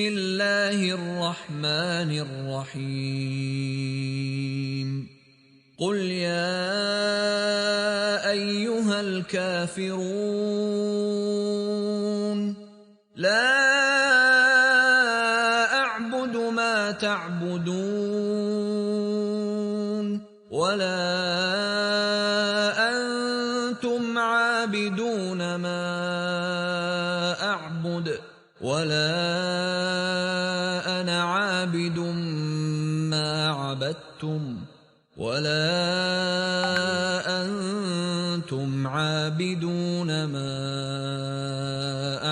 الله الرحمن الرحيم قل يا أيها الكافرون لا أعبد ما تعبدون ولا أنتم عابدون ما أعبد ولا أنا عابد ما عبدتم ولا أنتم عابدون ما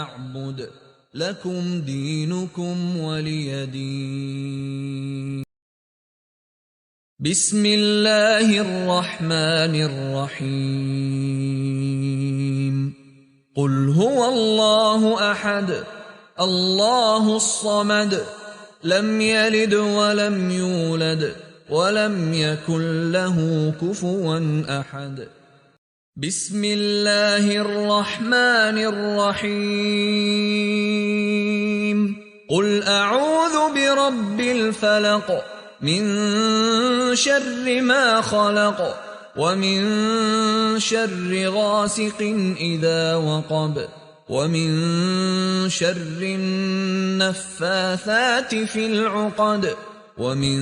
أعبد لكم دينكم ولي دين. بسم الله الرحمن الرحيم قل هو الله أحد الله الصمد لم يلد ولم يولد ولم يكن له كفوا أحد. بسم الله الرحمن الرحيم قل أعوذ برب الفلق من شر ما خلق ومن شر غاسق إذا وقب ومن شر النفاثات في العقد ومن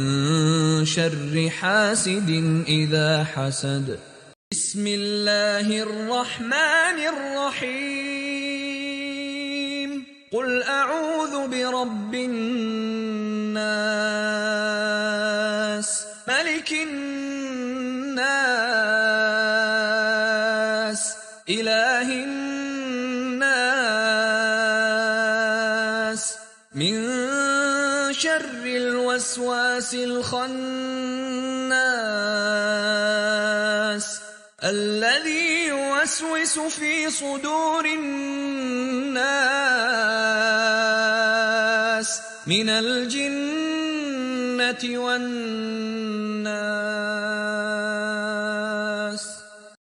شر حاسد إذا حسد. بسم الله الرحمن الرحيم قل أعوذ برب الناس ملك الناس إله الناس من شر الوسواس الخناس الذي يوسوس في صدور الناس من الجنة والناس.